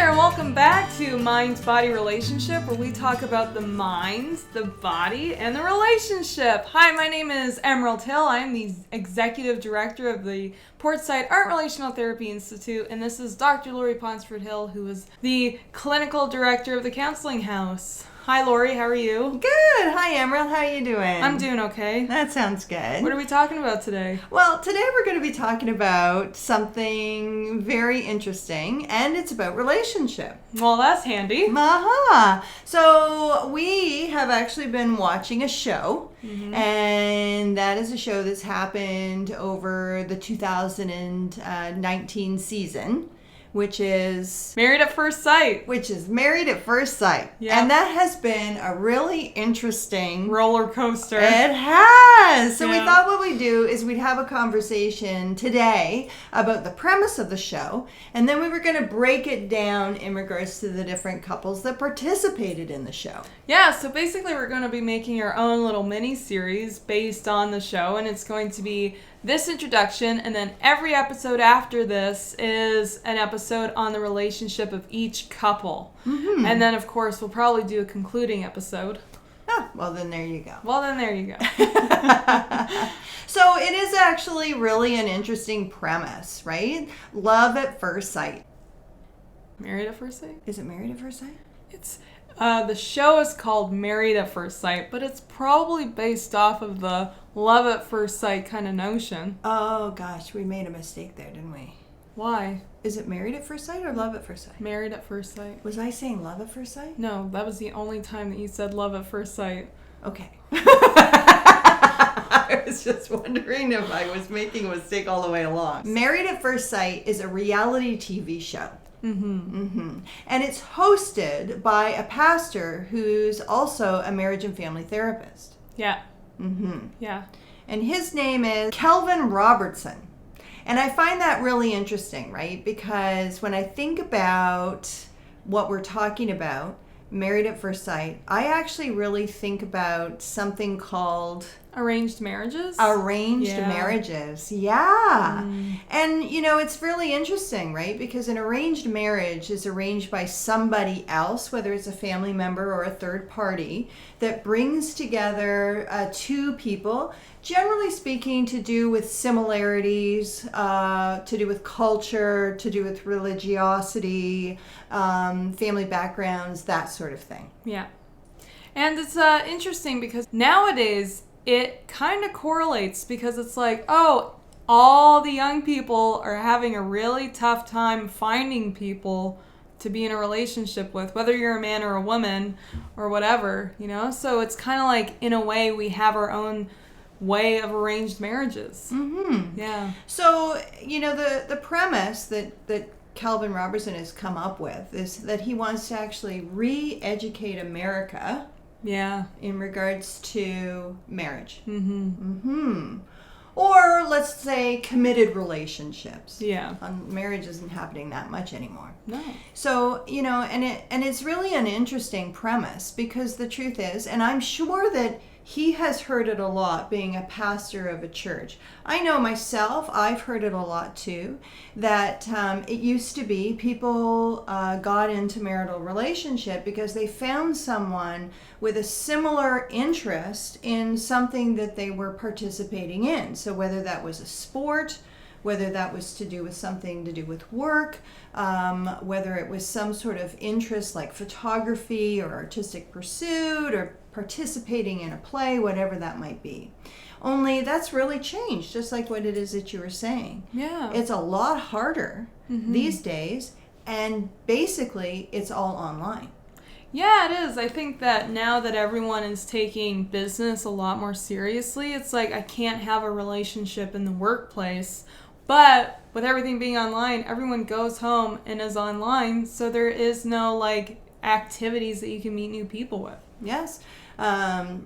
there, and welcome back to Mind, Body, Relationship, where we talk about the mind, the body, and the relationship. Hi, my name is Emerald Hill. I am the Executive Director of the Portside Art Relational Therapy Institute, and this is Dr. Laurie Ponsford Hill, who is the Clinical Director of the Counseling House. Hi, Laurie. How are you? Good. Hi, Emerald. How are you doing? I'm doing okay. That sounds good. What are we talking about today? Well, today we're going to be talking about something very interesting, and it's about relationship. Well, that's handy. Aha! So we have actually been watching a show, and that is a show that's happened over the 2019 season. Which is Married at First Sight. Married at First Sight. Yep. And that has been a really interesting roller coaster. It has. So we Yeah. thought what we'd do is we'd have a conversation today about the premise of the show, and then we were going to break it down in regards to the different couples that participated in the show. Yeah, so basically we're going to be making our own little mini-series based on the show, and it's going to be this introduction, and then every episode after this is an episode on the relationship of each couple. Mm-hmm. And then, of course, we'll probably do a concluding episode. Oh, well, then there you go. So it is actually really an interesting premise, right? Love at first sight. Married at First Sight? Is it Married at First Sight? It's the show is called Married at First Sight, but it's probably based off of the love at first sight kind of notion. Oh, gosh, we made a mistake there, didn't we? Why? Is it Married at First Sight or Love at First Sight? Married at First Sight. Was I saying Love at First Sight? No, that was the only time that you said love at first sight. Okay. I was just wondering if I was making a mistake all the way along. Married at First Sight is a reality TV show. And it's hosted by a pastor who's also a marriage and family therapist. Yeah. Yeah. And his name is Kelvin Robertson. And I find that really interesting, right? Because when I think about what we're talking about, Married at First Sight, I actually really think about something called Arranged marriages? Arranged marriages, yeah. And, you know, it's really interesting, right? Because an arranged marriage is arranged by somebody else, whether it's a family member or a third party, that brings together two people, generally speaking, to do with similarities, to do with culture, to do with religiosity, family backgrounds, that sort of thing. Yeah. And it's interesting because nowadays it kind of correlates because it's like, oh, all the young people are having a really tough time finding people to be in a relationship with, whether you're a man or a woman or whatever, you know? So it's kind of like, in a way, we have our own way of arranged marriages. Yeah. So, you know, the premise that Kelvin Robertson has come up with is that he wants to actually re-educate America. Yeah. In regards to marriage. Or let's say committed relationships. Yeah. Marriage isn't happening that much anymore. No. So, you know, and it's really an interesting premise because the truth is, and I'm sure that he has heard it a lot being a pastor of a church. I know myself, I've heard it a lot too, that it used to be people got into marital relationship because they found someone with a similar interest in something that they were participating in. So whether that was a sport, whether that was to do with something to do with work, whether it was some sort of interest like photography or artistic pursuit or participating in a play, whatever that might be. Only that's really changed, just like what it is that you were saying. Yeah. It's a lot harder these days, and basically it's all online. Yeah, it is. I think that now that everyone is taking business a lot more seriously, it's like I can't have a relationship in the workplace, but with everything being online, everyone goes home and is online, so there is no like activities that you can meet new people with. Yes.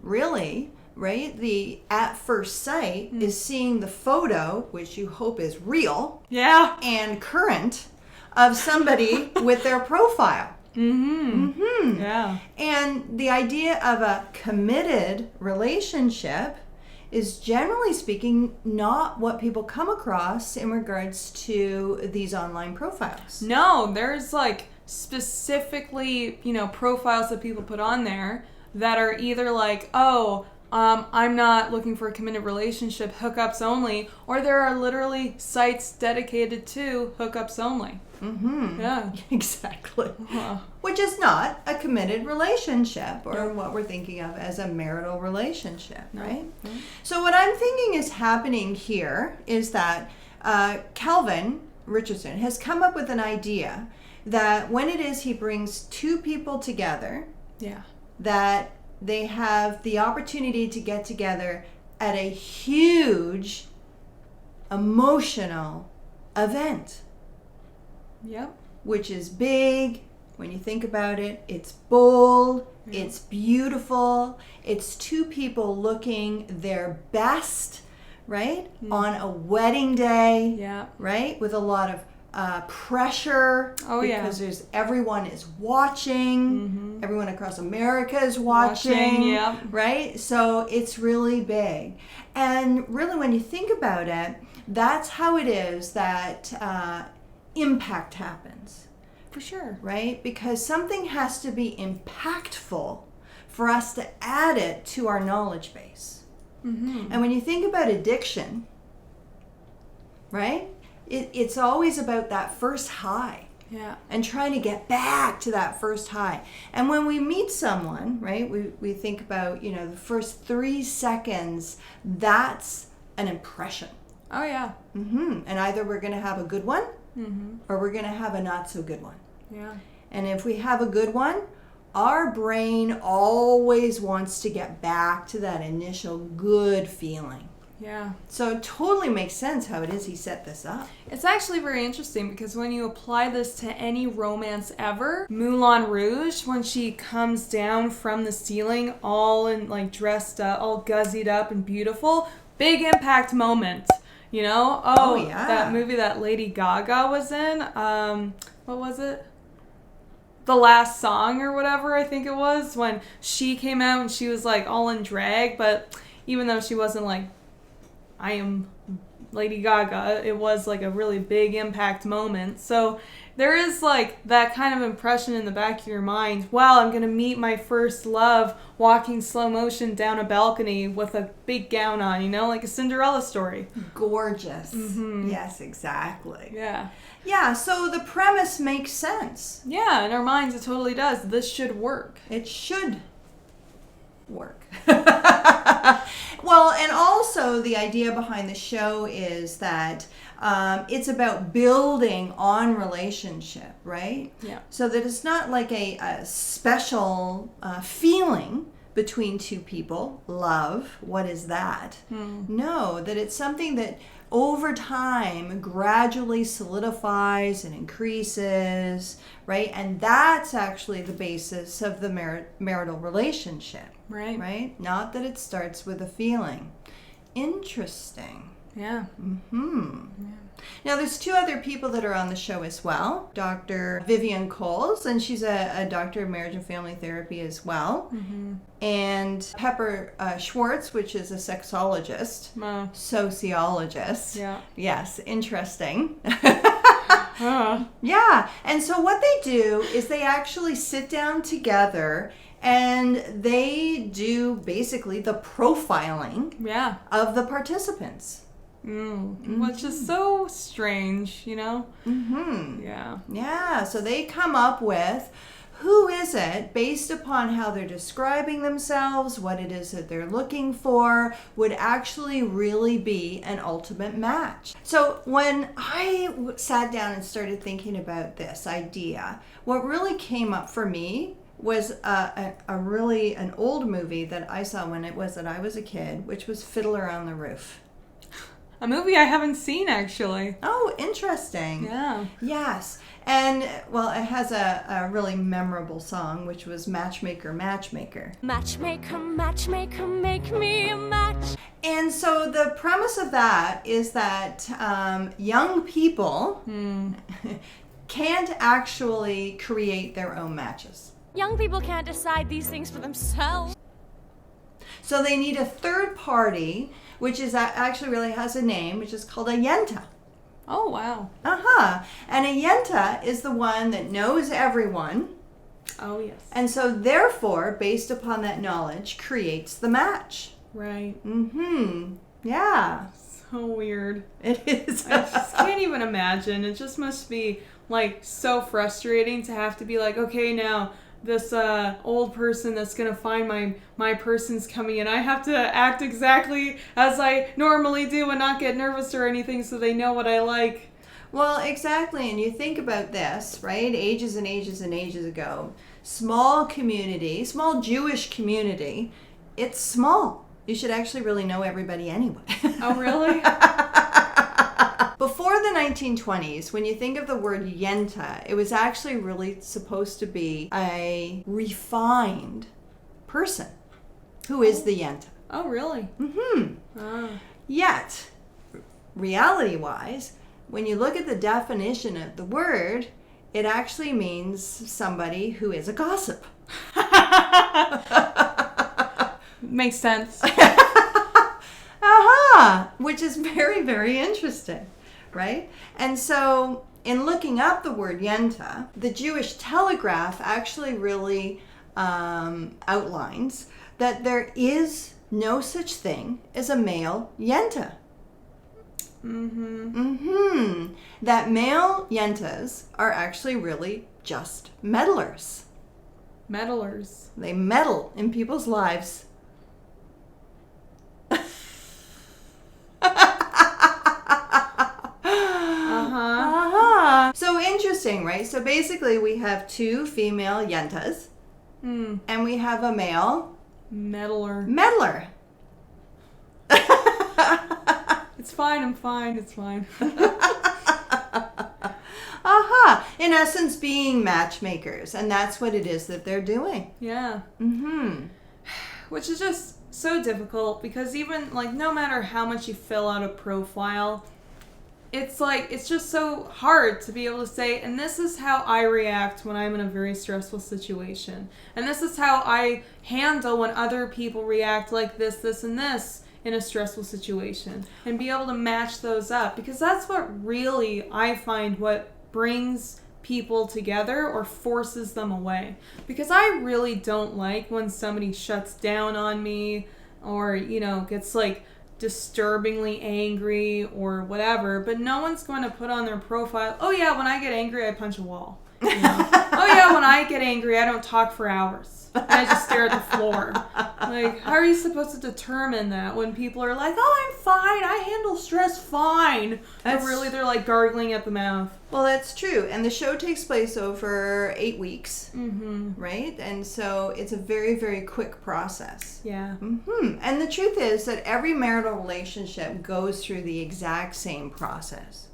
Really, right? The at first sight is seeing the photo, which you hope is real, and current, of somebody with their profile. Yeah. And the idea of a committed relationship is, generally speaking, not what people come across in regards to these online profiles. No, there's like specifically, profiles that people put on there that are either like, oh, I'm not looking for a committed relationship, hookups only, or there are literally sites dedicated to hookups only. Mm-hmm. Yeah. Exactly. Which is not a committed relationship or No. what we're thinking of as a marital relationship, No. right? No. So what I'm thinking is happening here is that Calvin Richardson has come up with an idea that when it is he brings two people together, Yeah. that they have the opportunity to get together at a huge emotional event, Yep. which is big. When you think about it, it's bold, it's beautiful, it's two people looking their best, right? On a wedding day, Yeah. right? With a lot of pressure, Oh, yeah. because everyone is watching, everyone across America is watching, Yep. right? So it's really big. And really, when you think about it, that's how it is that impact happens, For sure. right? Because something has to be impactful for us to add it to our knowledge base. And when you think about addiction, right? It's always about that first high. Yeah. And trying to get back to that first high. And when we meet someone, right, we think about, the first 3 seconds, that's an impression. Oh, yeah. And either we're going to have a good one or we're going to have a not so good one. Yeah. And if we have a good one, our brain always wants to get back to that initial good feeling. Yeah. So it totally makes sense how it is he set this up. It's actually very interesting because when you apply this to any romance ever, Moulin Rouge, when she comes down from the ceiling all in dressed up, all guzzied up and beautiful, big impact moment. Oh yeah. That movie that Lady Gaga was in, what was it? The Last Song or whatever, I think it was, when she came out and she was all in drag, but even though she wasn't I am Lady Gaga, it was a really big impact moment. So there is that kind of impression in the back of your mind, wow, I'm going to meet my first love walking slow motion down a balcony with a big gown on, like a Cinderella story. Gorgeous. Yes, exactly. Yeah. Yeah, so the premise makes sense. Yeah, in our minds it totally does. This should work. It should work. Well, and also the idea behind the show is that it's about building on relationship, right? Yeah. So that it's not like a special feeling between two people. Love, what is that? No, that it's something that over time gradually solidifies and increases, right? And that's actually the basis of the marital relationship. Right. Right? Not that it starts with a feeling. Interesting. Yeah. Now, there's two other people that are on the show as well. Dr. Vivian Coles, and she's a doctor of marriage and family therapy as well. And Pepper Schwartz, which is a sexologist, sociologist. Yeah. Yes, interesting. Uh, Yeah, and so what they do is they actually sit down together and they do basically the profiling yeah. of the participants. Which is so strange, Yeah. Yeah, so they come up with who is it based upon how they're describing themselves, what it is that they're looking for, would actually really be an ultimate match. So when I sat down and started thinking about this idea, what really came up for me was an old movie that I saw when I was a kid, which was Fiddler on the Roof. A movie I haven't seen, actually. Oh, interesting. Yeah. Yes. And, well, it has a really memorable song, which was Matchmaker, Matchmaker. Matchmaker, matchmaker, make me a match. And so the premise of that is that young people can't actually create their own matches. Young people can't decide these things for themselves. So they need a third party, which is actually really has a name, which is called a yenta. Oh, wow. And a yenta is the one that knows everyone. Oh, yes. And so, therefore, based upon that knowledge, creates the match. Right. Yeah. So weird. It is. I just can't even imagine. It just must be, like, so frustrating to have to be like, okay, now this old person that's going to find my person's coming in. I have to act exactly as I normally do and not get nervous or anything so they know what I like. Well, exactly. And you think about this, right? Ages and ages and ages ago. Small community, small Jewish community. It's small. You should actually really know everybody anyway. Oh, really? Before the 1920s, when you think of the word yenta, it was actually really supposed to be a refined person. Who is the yenta? Oh, really? Yet, reality-wise, when you look at the definition of the word, it actually means somebody who is a gossip. Makes sense. Which is very, very interesting, right? And so, in looking up the word yenta, the Jewish Telegraph actually really outlines that there is no such thing as a male yenta. That male yentas are actually really just meddlers. Meddlers. They meddle in people's lives. So interesting, right? So basically we have two female yentas and we have a male meddler. It's fine, I'm fine, it's fine. In essence, being matchmakers, and that's what it is that they're doing. Yeah. Which is just so difficult because even, like, no matter how much you fill out a profile, it's like, it's just so hard to be able to say, and this is how I react when I'm in a very stressful situation. And this is how I handle when other people react like this, and this in a stressful situation. And be able to match those up. Because that's what really, I find, what brings people together or forces them away. Because I really don't like when somebody shuts down on me or, you know, gets like disturbingly angry or whatever, but no one's going to put on their profile, oh yeah, when I get angry I punch a wall. You know? Oh yeah, when I get angry I don't talk for hours. And I just stare at the floor. Like, how are you supposed to determine that when people are like, oh, I'm fine, I handle stress fine. But really they're like gargling at the mouth. Well, that's true. And the show takes place over 8 weeks, right? And so it's a very, very quick process. Yeah. And the truth is that every marital relationship goes through the exact same process.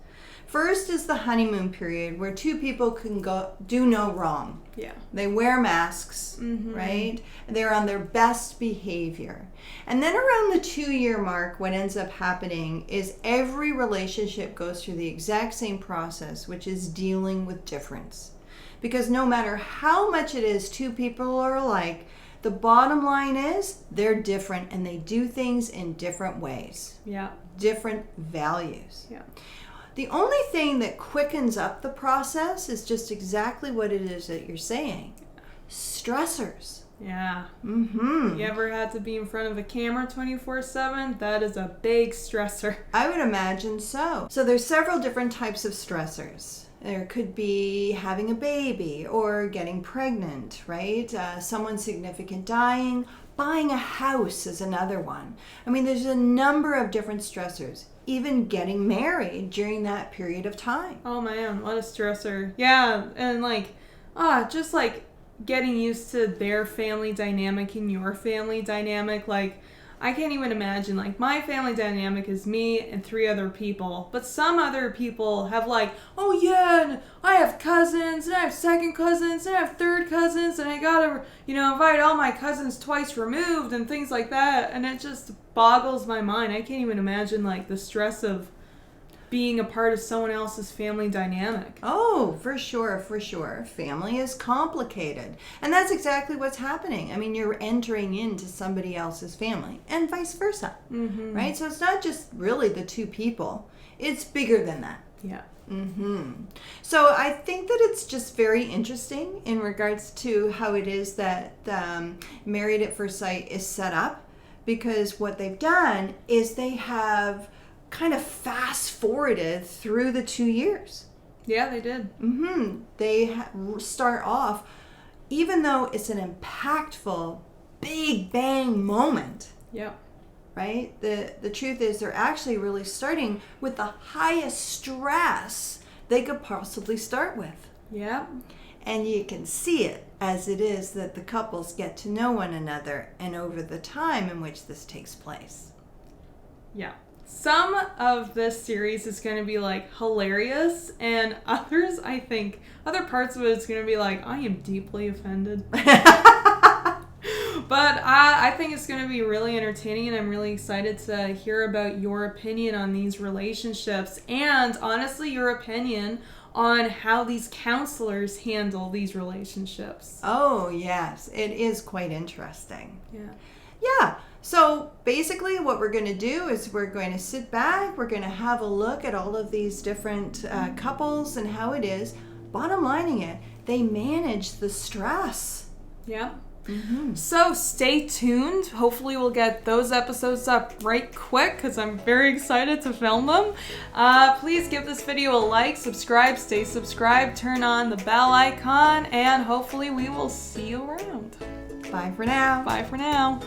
First is the honeymoon period where two people can do no wrong. Yeah. They wear masks, right? They're on their best behavior. And then around the 2-year mark, what ends up happening is every relationship goes through the exact same process, which is dealing with difference. Because no matter how much it is two people are alike, the bottom line is they're different and they do things in different ways. Yeah. Different values. Yeah. The only thing that quickens up the process is just exactly what it is that you're saying. Stressors. Yeah. You ever had to be in front of a camera 24/7? That is a big stressor. I would imagine so. So there's several different types of stressors. There could be having a baby or getting pregnant, right? Someone significant dying. Buying a house is another one. I mean, there's a number of different stressors. Even getting married during that period of time. Oh man, what a stressor. Yeah, and like, just like getting used to their family dynamic and your family dynamic. Like, I can't even imagine, like, my family dynamic is me and 3 other people, but some other people have like, oh yeah, and I have cousins, and I have second cousins, and I have third cousins, and I gotta, you know, invite all my cousins twice removed and things like that, and it just boggles my mind. I can't even imagine, like, the stress of being a part of someone else's family dynamic. Oh, for sure, for sure. Family is complicated. And that's exactly what's happening. I mean, you're entering into somebody else's family and vice versa, right? So it's not just really the 2 people. It's bigger than that. Yeah. So I think that it's just very interesting in regards to how it is that Married at First Sight is set up, because what they've done is they have kind of fast forwarded through the 2 years. Yeah, they did. They start off, even though it's an impactful, big bang moment. Yep. Right? The truth is they're actually really starting with the highest stress they could possibly start with. Yep. And you can see it as it is that the couples get to know one another and over the time in which this takes place. Yeah. Some of this series is going to be like hilarious, and others, I think, other parts of it is going to be like, I am deeply offended. But I think it's going to be really entertaining, and I'm really excited to hear about your opinion on these relationships, and honestly, your opinion on how these counselors handle these relationships. Oh, yes. It is quite interesting. Yeah. Yeah. So basically what we're going to do is we're going to sit back, we're going to have a look at all of these different couples and how it is. Bottom lining it, they manage the stress. Yeah. So stay tuned. Hopefully we'll get those episodes up right quick because I'm very excited to film them. Please give this video a like, subscribe, stay subscribed, turn on the bell icon, and hopefully we will see you around. Bye for now. Bye for now.